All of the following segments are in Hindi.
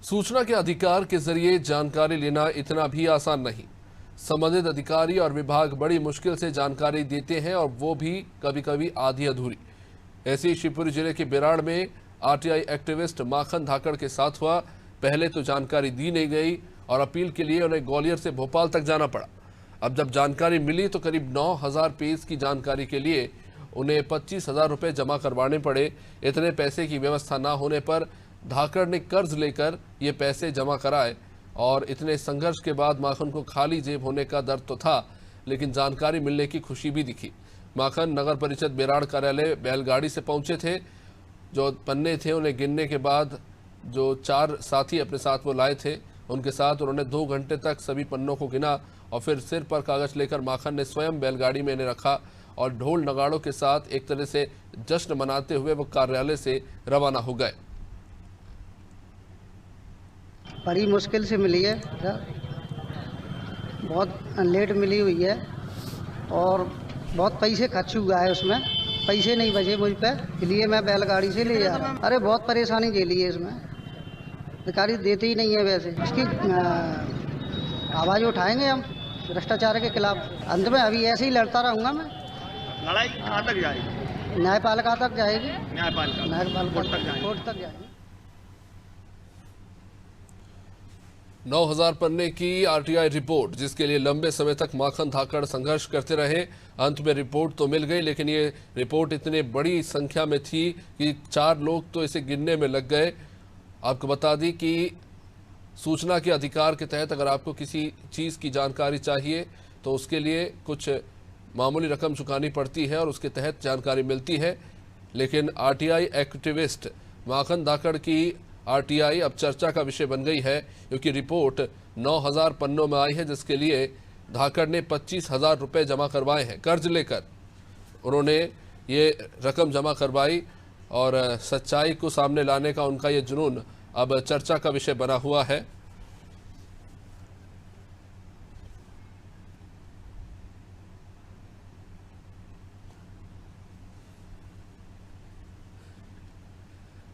सूचना के अधिकार के जरिए जानकारी लेना इतना भी आसान नहीं। संबंधित अधिकारी और विभाग बड़ी मुश्किल से जानकारी देते हैं और वो भी कभी कभी आधी अधूरी। ऐसे ही शिवपुरी जिले के बेराड़ में आरटीआई एक्टिविस्ट माखन धाकड़ के साथ हुआ। पहले तो जानकारी दी नहीं गई और अपील के लिए उन्हें ग्वालियर से भोपाल तक जाना पड़ा। अब जब जानकारी मिली तो करीब 9,000 पेज की जानकारी के लिए उन्हें 25,000 रुपये जमा करवाने पड़े। इतने पैसे की व्यवस्था न होने पर धाकड़ ने कर्ज लेकर ये पैसे जमा कराए और इतने संघर्ष के बाद माखन को खाली जेब होने का दर्द तो था, लेकिन जानकारी मिलने की खुशी भी दिखी। माखन नगर परिषद बेराड़ कार्यालय बैलगाड़ी से पहुंचे थे। जो पन्ने थे उन्हें गिनने के बाद जो 4 साथी अपने साथ वो लाए थे, उनके साथ उन्होंने 2 घंटे तक सभी पन्नों को गिना और फिर सिर पर कागज लेकर माखन ने स्वयं बैलगाड़ी में इन्हें रखा और ढोल नगाड़ों के साथ एक तरह से जश्न मनाते हुए वो कार्यालय से रवाना हो गए। बड़ी मुश्किल से मिली है, बहुत लेट मिली हुई है और बहुत पैसे खर्च हुआ है उसमें। पैसे नहीं बचे मुझ पे, इसलिए मैं बैलगाड़ी से ले जा रहा हूँ। अरे बहुत परेशानी झेली है इसमें, अधिकारी देते ही नहीं है। वैसे इसकी आवाज़ उठाएंगे हम भ्रष्टाचार के खिलाफ। अंत में अभी ऐसे ही लड़ता रहूँगा मैं। लड़ाई कहाँ तक जाएगी? न्यायपालिका तक जाएगी। न्यायपालिका कोर्ट तक जाएगी। 9,000 पन्ने की आरटीआई रिपोर्ट, जिसके लिए लंबे समय तक माखन धाकड़ संघर्ष करते रहे। अंत में रिपोर्ट तो मिल गई, लेकिन ये रिपोर्ट इतनी बड़ी संख्या में थी कि 4 लोग तो इसे गिनने में लग गए। आपको बता दी कि सूचना के अधिकार के तहत अगर आपको किसी चीज़ की जानकारी चाहिए तो उसके लिए कुछ मामूली रकम चुकानी पड़ती है और उसके तहत जानकारी मिलती है। लेकिन आरटीआई एक्टिविस्ट माखन धाकड़ की आरटीआई अब चर्चा का विषय बन गई है, क्योंकि रिपोर्ट 9,000 पन्नों में आई है, जिसके लिए धाकड़ ने 25,000 रुपये जमा करवाए हैं। कर्ज लेकर उन्होंने ये रकम जमा करवाई और सच्चाई को सामने लाने का उनका ये जुनून अब चर्चा का विषय बना हुआ है।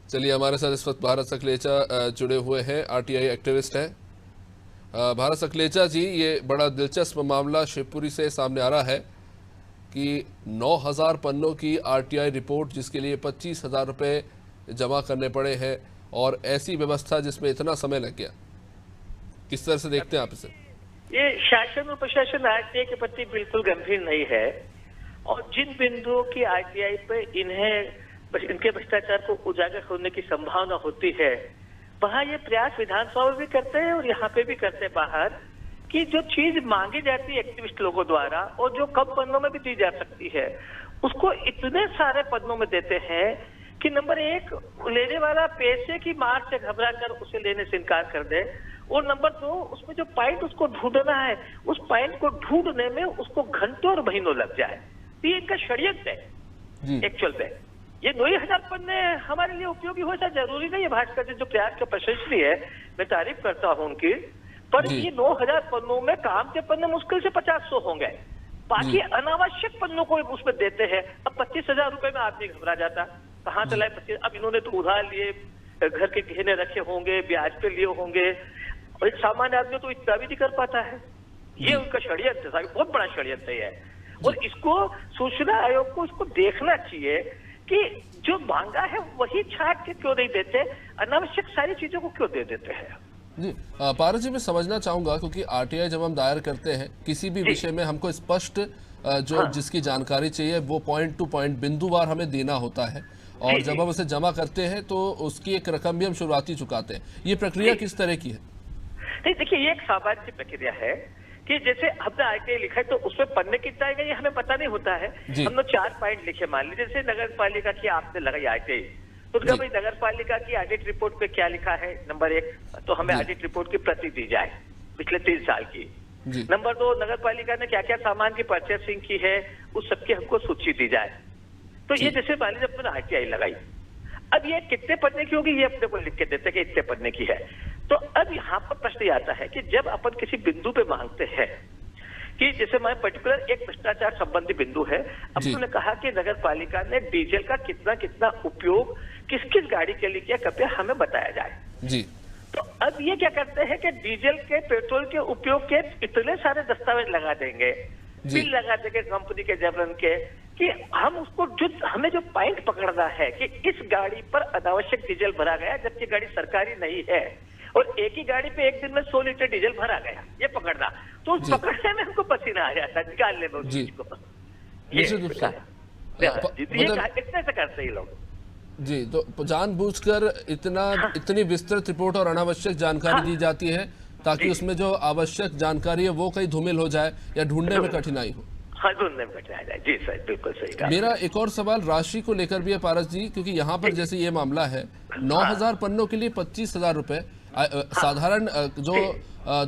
चलिए, हमारे साथ इस वक्त भारत सकलेचा जुड़े हुए हैं, आरटीआई एक्टिविस्ट हैं। भारत सकलेचा जी, ये बड़ा दिलचस्प मामला शिवपुरी से सामने आ रहा है कि 9,000 पन्नों की आरटीआई रिपोर्ट, जिसके लिए 25,000 रुपये जमा करने पड़े हैं और ऐसी व्यवस्था जिसमें इतना समय लग गया। किस तरह से देखते हैं आप इसे? ये शासन और प्रशासन आरटीआई के प्रति बिल्कुल गंभीर नहीं है और जिन बिंदुओं की आरटीआई पे इनके भ्रष्टाचार को उजागर होने की संभावना होती है, वहाँ ये प्रयास विधानसभा में भी करते हैं और यहाँ पे भी करते हैं बाहर, कि जो चीज मांगी जाती है एक्टिविस्ट लोगों द्वारा और जो कम पन्नों में भी दी जा सकती है, उसको इतने सारे पन्नों में देते हैं कि नंबर 1, लेने वाला पैसे की मार से घबरा कर उसे लेने से इनकार कर दे, और नंबर 2, उसमें जो पॉइंट उसको ढूंढना है, उस पॉइंट को ढूंढने में उसको घंटों और महीनों लग जाए। ये इनका षड्यंत्र है एक्चुअल पे। ये 9,000 पन्ने हमारे लिए उपयोगी हो, ऐसा जरूरी नहीं है। भाजपा जो प्रयास का प्रशंसनीय है, मैं तारीफ करता हूँ उनकी, पर ये 9,000 पन्नों में काम के पन्ने मुश्किल से 50-100 होंगे। बाकी अनावश्यक पन्नों को उसमें देते हैं। अब 25,000 रुपए में आदमी घबरा जाता, कहाँ से लाए 25? अब इन्होंने तो उधार लिए, घर के गहने रखे होंगे, ब्याज पे लिए होंगे, और एक सामान्य आदमी तो इतना भी नहीं कर पाता है। ये उनका षड्यंत्र है, बहुत बड़ा षड्यंत्र है। और इसको सूचना आयोग को इसको देखना चाहिए कि जो मांगा है वही छाट के क्यों नहीं देते, अनावश्यक सारी चीजों को क्यों दे देते हैं। जी, पारस जी, मैं समझना चाहूंगा, क्योंकि आरटीआई जब हम दायर करते हैं किसी भी विषय में, हमको स्पष्ट जिसकी जानकारी चाहिए वो पॉइंट टू पॉइंट बिंदुवार हमें देना होता है, और जब हम उसे जमा करते हैं तो उसकी एक रकम भी हम शुरुआती चुकाते हैं। ये प्रक्रिया किस तरह की है? नहीं, देखिए, ये एक सामान्य प्रक्रिया है कि जैसे हमने आरटीआई लिखा है तो उसमें पन्ने कितना आएगा ये हमें पता नहीं होता है। हमने 4 पॉइंट लिखे, मान लीजिए जैसे नगर पालिका की आपने लगाई आरटीआई, तो भाई नगर पालिका की ऑडिट रिपोर्ट पे क्या लिखा है, नंबर 1, तो हमें ऑडिट रिपोर्ट की प्रति दी जाए पिछले 3 साल की। नंबर 2, नगर पालिका ने क्या क्या सामान की परचेसिंग की है उस सबकी हमको सूची दी जाए। तो ये जैसे मान लीजिए अपने आरटीआई लगाई, अब ये कितने पन्ने की होगी ये अपने को लिख के देते कि इतने पन्ने की है। तो अब यहाँ पर प्रश्न आता है कि जब अपन किसी बिंदु पे मांगते हैं कि जैसे मैं पर्टिकुलर एक भ्रष्टाचार संबंधी बिंदु है, अब उन्होंने कहा कि नगर पालिका ने डीजल का कितना कितना उपयोग किस किस गाड़ी के लिए किया, कृपया हमें बताया जाए। जी। तो अब ये क्या करते हैं कि डीजल के पेट्रोल के उपयोग के इतने सारे दस्तावेज लगा देंगे, बिल लगा देंगे कंपनी के जबरन के, कि हम उसको हमें जो पॉइंट पकड़ना है कि इस गाड़ी पर अनावश्यक डीजल भरा गया जबकि गाड़ी सरकारी नहीं है और एक ही गाड़ी पे एक दिन में 100 लीटर डीजल भरा गया, ये पकड़ना, तो उस पकड़ने में हमको पसीना आ जाता है, निकालने में उस चीज को। इतने से करते ही लोग जी। तो जानबूझकर इतनी विस्तृत रिपोर्ट और अनावश्यक जानकारी दी जाती है ताकि उसमें जो आवश्यक जानकारी है वो कहीं धूमिल हो जाए या ढूंढने में कठिनाई हो। हाँ, ढूंढने में कठिनाई जाए। जी सर, बिल्कुल सही कहा। मेरा एक और सवाल राशि को लेकर भी है पारस जी, क्योंकि यहाँ पर जैसे ये मामला है 9,000 पन्नों के लिए 25,000 रुपए, साधारण जो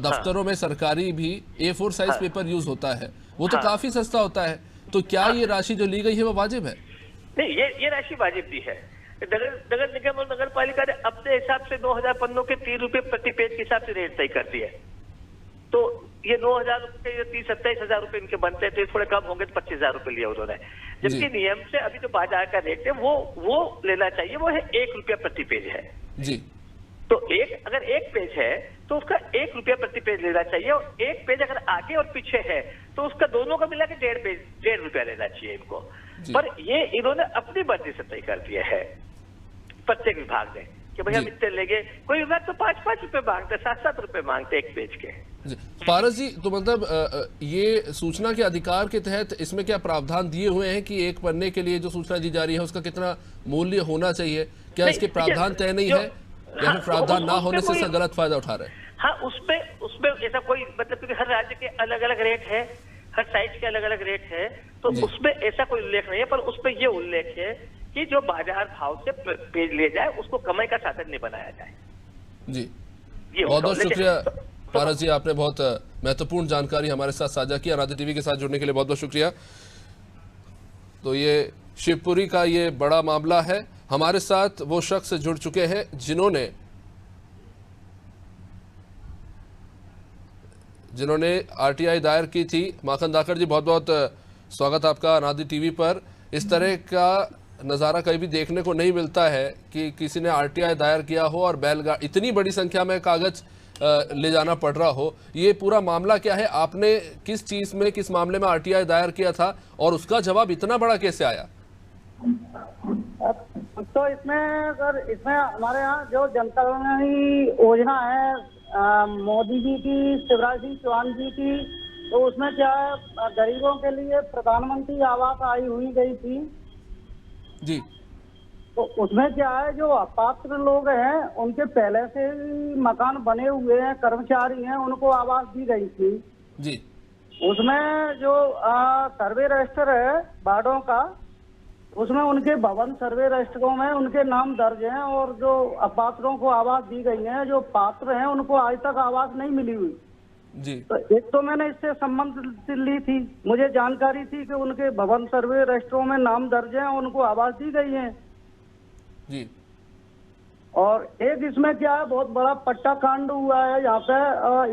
दफ्तरों में सरकारी भी A4 साइज पेपर यूज होता है वो तो काफी सस्ता होता है, तो क्या ये राशि जो ली गई है वो वाजिब है? नहीं, ये राशि वाजिब दी है। नगर निगम और नगर पालिका ने अपने हिसाब से 9,000 पन्नों के 3 रुपए प्रति पेज के हिसाब से रेट तय कर दिए, तो ये 9,000 रुपए 30-27,000 रुपए इनके बनते हैं, तो ये थोड़े कम होंगे तो 25,000 रुपए लिया उन्होंने, जबकि नियम से अभी जो बाजार का रेट है वो लेना चाहिए, वो है 1 रुपया प्रति पेज है जी। तो अगर एक पेज है तो उसका 1 रुपया प्रति पेज लेना चाहिए, और एक पेज अगर आगे और पीछे है तो उसका दोनों का मिला के 1.5 रुपया लेना चाहिए इनको। पर ये इन्होंने अपनी मर्जी से तय कर दिया है प्रत्येक विभाग ने कि भाई हम इतने लेंगे। कोई विभाग तो 5-5 रुपए मांगते, 7-7 रुपए मांगते एक पेज के। पारस जी, तो मतलब ये सूचना के अधिकार के तहत इसमें क्या प्रावधान दिए हुए हैं कि एक पन्ने के लिए जो सूचना दी जा रही है उसका कितना मूल्य होना चाहिए? क्या इसके प्रावधान तय नहीं है या फिर प्रावधान ना होने से इसका गलत फायदा उठा रहे हैं? हाँ, उसमें ऐसा कोई मतलब, क्योंकि हर राज्य के अलग अलग रेट है, हर साइज के अलग अलग रेट है, तो उसमें ऐसा कोई उल्लेख नहीं है। पर उसमें ये उल्लेख है कि जो बाजार भाव से पेज ले जाए उसको कमाई का साधन नहीं बनाया जाए। जी, बहुत बहुत शुक्रिया पारस जी, आपने बहुत महत्वपूर्ण जानकारी हमारे साथ साझा की। आराध्य टीवी के साथ जुड़ने के लिए बहुत बहुत शुक्रिया। तो ये शिवपुरी का ये बड़ा मामला है। हमारे साथ वो शख्स जुड़ चुके हैं जिन्होंने आरटीआई दायर की थी। माखन धाकड़ जी, बहुत बहुत स्वागत आपका आराध्य टीवी पर। इस तरह का नज़ारा कहीं भी देखने को नहीं मिलता है कि किसी ने आरटीआई दायर किया हो और बैलगाड़ी इतनी बड़ी संख्या में कागज ले जाना पड़ रहा हो। ये पूरा मामला क्या है? आपने किस चीज में, किस मामले में आरटीआई दायर किया था और उसका जवाब इतना बड़ा कैसे आया? तो इसमें हमारे यहाँ जो जन कल्याणी योजना है मोदी जी की, शिवराज सिंह चौहान जी की, तो उसमें क्या है, गरीबों के लिए प्रधानमंत्री आवास आई हुई गई थी जी। तो उसमें क्या है, जो अपात्र लोग हैं उनके पहले से ही मकान बने हुए हैं, कर्मचारी हैं, उनको आवास दी गई थी जी। उसमें जो सर्वे रजिस्टर है वार्डों का, उसमें उनके भवन सर्वे रजिस्टरों में उनके नाम दर्ज हैं, और जो अपात्रों को आवास दी गई है, जो पात्र हैं उनको आज तक आवास नहीं मिली हुई जी। तो एक तो मैंने इससे संबंध ली थी, मुझे जानकारी थी कि उनके भवन सर्वे रजिस्टरों में नाम दर्ज है, उनको आवास दी गई है जी। और एक इसमें क्या है, बहुत बड़ा पट्टा कांड हुआ है यहाँ पे,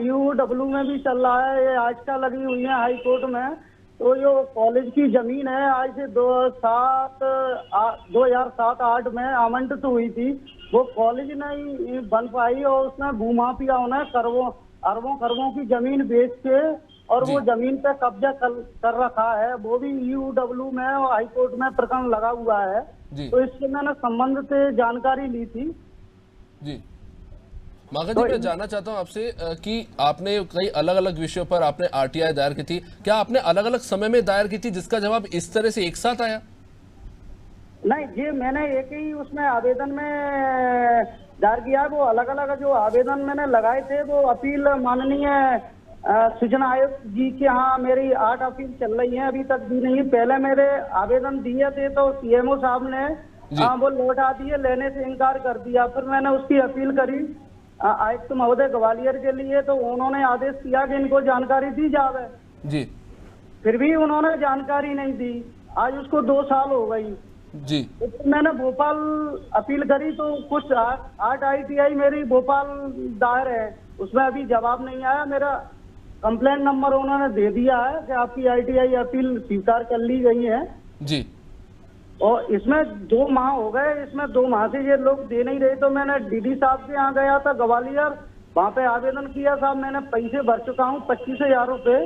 यूडब्ल्यू में भी चल रहा है, ये आज का लगी हुई है हाई कोर्ट में। तो जो कॉलेज की जमीन है आज से 2007-8 में आवंटित हुई थी, वो कॉलेज नहीं बन पाई और उसमें भूमाफियाओं ने अरबों खरबों की जमीन बेच के और वो जमीन पे कब्जा कर रखा है, वो भी यूडब्ल्यू में और हाई कोर्ट में प्रकरण लगा हुआ है। तो इससे मैंने संबंध से जानकारी ली थी जी। माखन जी, मैं जानना चाहता हूं आपसे कि आपने कई अलग अलग विषयों पर आपने आरटीआई दायर की थी, क्या आपने अलग अलग समय में दायर की थी जिसका जवाब इस तरह से एक साथ आया? नहीं जी, मैंने एक ही उसमें आवेदन में दायर किया। वो अलग अलग जो आवेदन मैंने लगाए थे वो अपील माननीय सूचना आयोग जी के यहाँ मेरी 8 अपील चल रही है, अभी तक दी नहीं। पहले मेरे आवेदन दिए थे तो सीएमओ साहब ने वो लौटा दिए, लेने से इनकार कर दिया। फिर मैंने उसकी अपील करी आयुक्त महोदय ग्वालियर के लिए, तो उन्होंने आदेश दिया कि इनको जानकारी दी जावे जी। फिर भी उन्होंने जानकारी नहीं दी। आज उसको 2 साल हो गई जी। तो मैंने भोपाल अपील करी, तो कुछ 8 आईटीआई मेरी भोपाल दायर है, उसमें अभी जवाब नहीं आया। मेरा कंप्लेंट नंबर उन्होंने दे दिया है कि आपकी आईटीआई अपील स्वीकार कर ली गई है जी। और इसमें 2 माह हो गए, इसमें 2 माह से ये लोग दे नहीं रहे। तो मैंने डीडी साहब के यहाँ गया था ग्वालियर, वहाँ पे आवेदन किया साहब, मैंने पैसे भर चुका हूँ 25,000 रुपये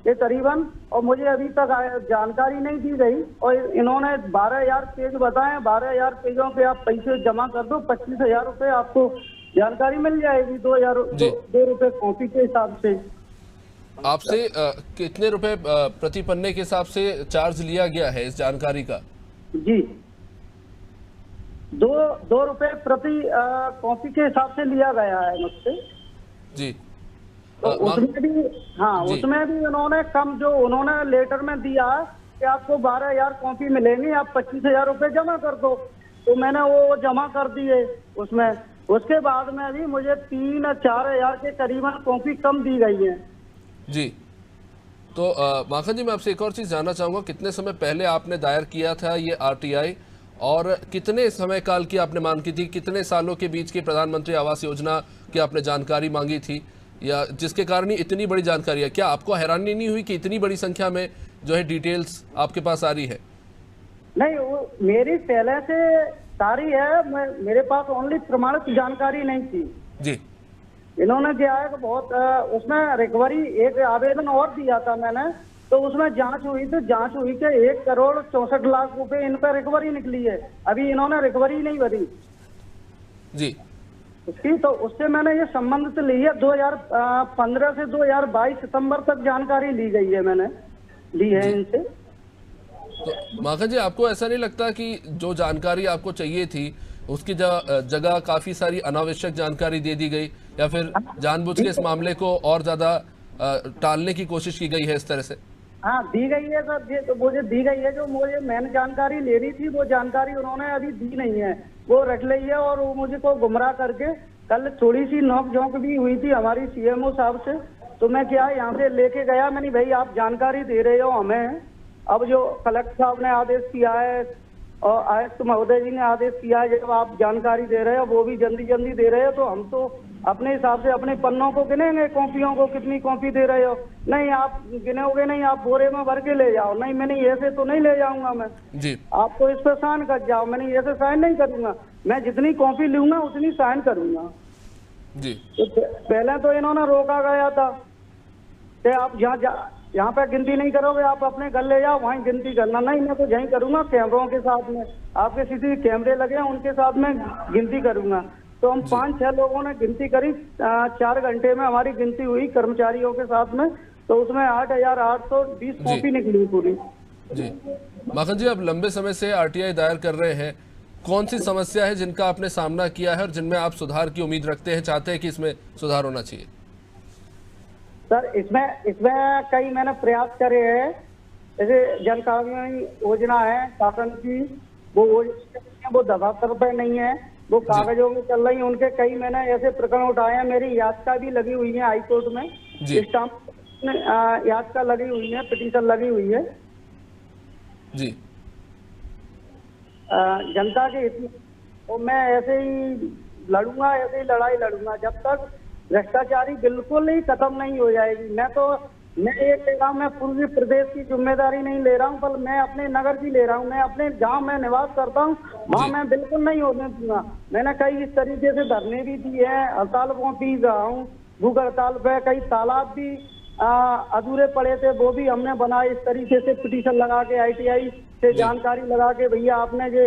के करीबन, और मुझे अभी तक जानकारी नहीं दी गई। और इन्होंने 12,000 पेज बताए, 12,000 पेजों पे आप पैसे जमा कर दो, 25,000 रुपये आपको जानकारी मिल जाएगी 2 रुपये कॉपी के हिसाब से। आपसे कितने रुपए प्रति पन्ने के हिसाब से चार्ज लिया गया है इस जानकारी का? जी 2 रुपये प्रति कॉपी के हिसाब से लिया गया है मुझसे जी। तो उसमें भी उसमें भी उन्होंने कम, जो उन्होंने लेटर में दिया कि आपको 12,000 कॉपी मिलेंगी, आप 25,000 रुपये जमा कर दो, तो मैंने वो जमा कर दिए उसमें। उसके बाद में भी मुझे 3-4 हजार के करीबन कॉपी कम दी गई है जी। तो माखन जी, मैं आपसे एक और चीज जानना चाहूंगा, कितने समय पहले आपने दायर किया था ये RTI, और कितने समय काल की आपने मांग की थी, कितने सालों के बीच की प्रधानमंत्री आवास योजना की आपने जानकारी मांगी थी, या जिसके कारण ही इतनी बड़ी जानकारी है? क्या आपको हैरानी नहीं हुई कि इतनी बड़ी संख्या में जो है डिटेल्स आपके पास आ रही है? नहीं, वो मेरी पहले से सारी है, मेरे पास ओनली प्रमाणित जानकारी नहीं थी जी। इन्होंने क्या है कि बहुत उसमें रिकवरी, एक आवेदन और दिया था मैंने, तो उसमें जांच हुई थी, जांच हुई कि 1,64,00,000 रुपए इन पर रिकवरी निकली है। अभी इन्होंने रिकवरी नहीं भरी जी उसकी, तो उससे मैंने ये संबंधित ली है। 2015 से 2022 सितंबर तक जानकारी ली गई है, मैंने ली है इनसे। तो माखन जी, आपको ऐसा नहीं लगता कि जो जानकारी आपको चाहिए थी उसकी जगह काफी सारी अनावश्यक जानकारी दे दी गई, या फिर जानबूझ के इस मामले को और ज्यादा टालने की कोशिश की गई है इस तरह से? हाँ, दी गई है सर, ये तो मुझे दी गई है। जो मुझे मैंने जानकारी लेनी थी वो जानकारी उन्होंने अभी दी नहीं है, वो रख ली है। और वो मुझे को गुमराह करके, कल थोड़ी सी नोक झोंक भी हुई थी हमारी CMO साहब से, तो मैं क्या यहाँ से लेके गया, मैंने भाई आप जानकारी दे रहे हो हमें, अब जो कलेक्टर साहब ने आदेश किया है और आयुक्त महोदय जी ने आदेश किया है, जब आप जानकारी दे रहे हो वो भी जल्दी जल्दी दे रहे हो, तो हम तो अपने हिसाब से अपने पन्नों को गिनेंगे, कॉपियों को कितनी कॉपी दे रहे हो। नहीं, आप गिनोगे नहीं, आप बोरे में भर के ले जाओ। नहीं, मैंने ऐसे तो नहीं ले जाऊंगा मैं जी। आपको इस पर साइन कर जाओ, मैंने ऐसे साइन नहीं करूंगा, मैं जितनी कॉपी लूंगा उतनी साइन करूंगा जी। तो पहले तो इन्होंने रोका गया था कि आप यहाँ पे गिनती नहीं करोगे, आप अपने घर ले जाओ, वहीं गिनती करना। नहीं, मैं तो यहीं करूंगा, कैमरों के साथ में, आपके CCTV कैमरे लगे हैं उनके साथ में गिनती करूंगा। तो हम 5-6 लोगों ने गिनती करी, 4 घंटे में हमारी गिनती हुई कर्मचारियों के साथ में, तो उसमें 8,820 कॉपी निकली पूरी जी। माखन जी, आप लंबे समय से RTI दायर कर रहे हैं, कौन सी समस्या है जिनका आपने सामना किया है और जिनमें आप सुधार की उम्मीद रखते हैं, चाहते हैं कि इसमें सुधार होना चाहिए? सर, इसमें कई मैंने प्रयास करे हैं, जैसे जन कानूनी योजना है शासन की, वो दफातर पे नहीं है, वो कागजों में चल रही है, उनके कई मैंने ऐसे प्रकरण उठाए हैं। मेरी याचिका भी लगी हुई है हाईकोर्ट में, स्टाम्प याचिका लगी हुई है, पिटीशन लगी हुई है जी। जनता के हित में, तो मैं ऐसे ही लड़ूंगा, ऐसे ही लड़ाई लड़ूंगा जब तक भ्रष्टाचारी बिल्कुल ही खत्म नहीं हो जाएगी। मैं एक ले रहा हूँ, मैं पूर्वी प्रदेश की जिम्मेदारी नहीं ले रहा हूँ, पर मैं अपने नगर की ले रहा हूँ। मैं अपने जहाँ मैं निवास करता हूँ वहाँ मैं बिल्कुल नहीं होने दूंगा। मैंने कई इस तरीके से धरने भी दिए हैं, हड़तालों भी रहा हूँ, भूख हड़ताल पे। कई तालाब भी अधूरे पड़े थे, वो भी हमने बनाए इस तरीके से, पिटीशन लगा के RTI से जानकारी लगा के, भैया आपने जो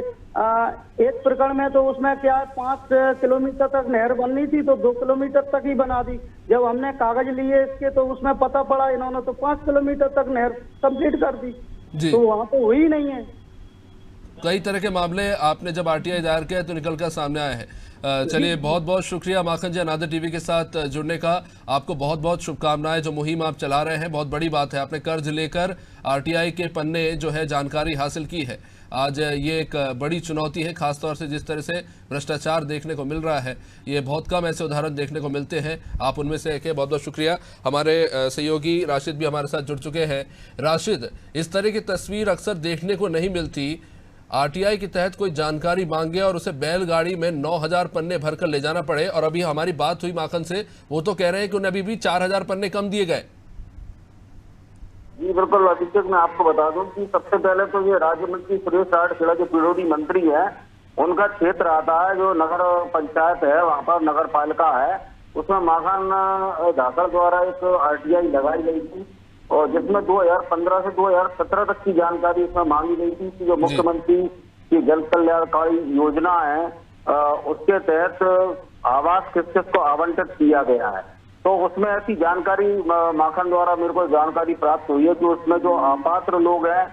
एक प्रकरण में तो उसमें क्या 5 किलोमीटर तक नहर बननी थी तो 2 किलोमीटर तक ही बना दी। जब हमने कागज लिए इसके तो उसमें पता पड़ा इन्होंने तो 5 किलोमीटर तक नहर कंप्लीट कर दी, तो वहाँ तो हुई नहीं है। कई तरह के मामले आपने जब RTI दायर किया तो निकल कर सामने आए हैं। चलिए, बहुत बहुत शुक्रिया माखन जी अनादर TV के साथ जुड़ने का। आपको बहुत बहुत शुभकामनाएं। जो मुहिम आप चला रहे हैं बहुत बड़ी बात है, आपने कर्ज लेकर RTI के पन्ने जो है जानकारी हासिल की है। आज ये एक बड़ी चुनौती है, खासतौर से जिस तरह से भ्रष्टाचार देखने को मिल रहा है, ये बहुत कम ऐसे उदाहरण देखने को मिलते हैं। आप उनमें से एक है। बहुत बहुत शुक्रिया। हमारे सहयोगी राशिद भी हमारे साथ जुड़ चुके हैं। राशिद, इस तरह की तस्वीर अक्सर देखने को नहीं मिलती। RTI के तहत कोई जानकारी मांगे और उसे बैलगाड़ी में 9,000 पन्ने भरकर ले जाना पड़े, और अभी हमारी बात हुई माखन से, वो तो कह रहे हैं कि उन्हें अभी भी 4,000 पन्ने कम दिए गए। जी बिल्कुल अभिषेक, मैं आपको बता दूं कि सबसे पहले तो ये राज्य मंत्री सुरेश राठखेड़ा जो पीडब्ल्यूडी मंत्री है, उनका क्षेत्र आता है जो नगर पंचायत है, वहाँ पर नगर पालिका है, उसमें माखान धाकड़ द्वारा एक RTI लगाई गई थी और जिसमें 2015 से 2017 तक की जानकारी इसमें मांगी गई थी कि जो मुख्यमंत्री की जन कल्याणकारी योजना है उसके तहत आवास किस को आवंटित किया गया है। तो उसमें ऐसी जानकारी माखन द्वारा मेरे को जानकारी प्राप्त हुई है कि उसमें जो अपात्र लोग हैं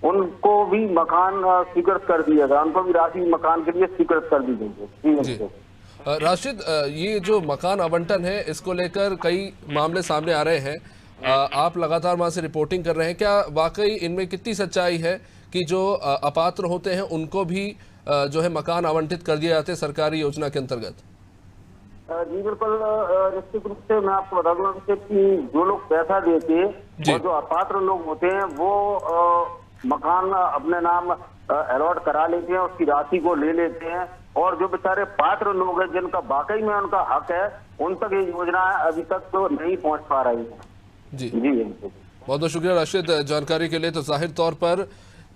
उनको भी मकान स्वीकृत कर दिया गया, उनको भी राशि मकान के लिए स्वीकृत कर दी गई है। राशिद, ये जो मकान आवंटन है इसको लेकर कई मामले सामने आ रहे हैं, आप लगातार वहां से रिपोर्टिंग कर रहे हैं, क्या वाकई इनमें कितनी सच्चाई है कि जो अपात्र होते हैं उनको भी जो है मकान आवंटित कर दिए जाते हैं सरकारी योजना के अंतर्गत? जी बिल्कुल, निश्चित रूप से मैं आपको बता दूंगा कि जो लोग पैसा देते और जो अपात्र लोग होते हैं वो मकान अपने नाम अलॉट करा लेते हैं, उसकी राशि को ले लेते हैं और जो बेचारे पात्र लोग हैं जिनका वाकई में उनका हक है उन तक ये योजना अभी तक तो नहीं पहुंच पा रही है। जी जी बहुत बहुत शुक्रिया राशिद जानकारी के लिए। तो जाहिर तौर पर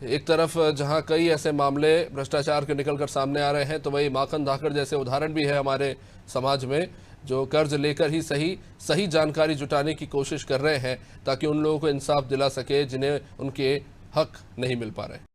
एक तरफ जहां कई ऐसे मामले भ्रष्टाचार के निकलकर सामने आ रहे हैं, तो वही माखन धाकड़ जैसे उदाहरण भी है हमारे समाज में जो कर्ज लेकर ही सही जानकारी जुटाने की कोशिश कर रहे हैं ताकि उन लोगों को इंसाफ दिला सके जिन्हें उनके हक नहीं मिल पा रहे।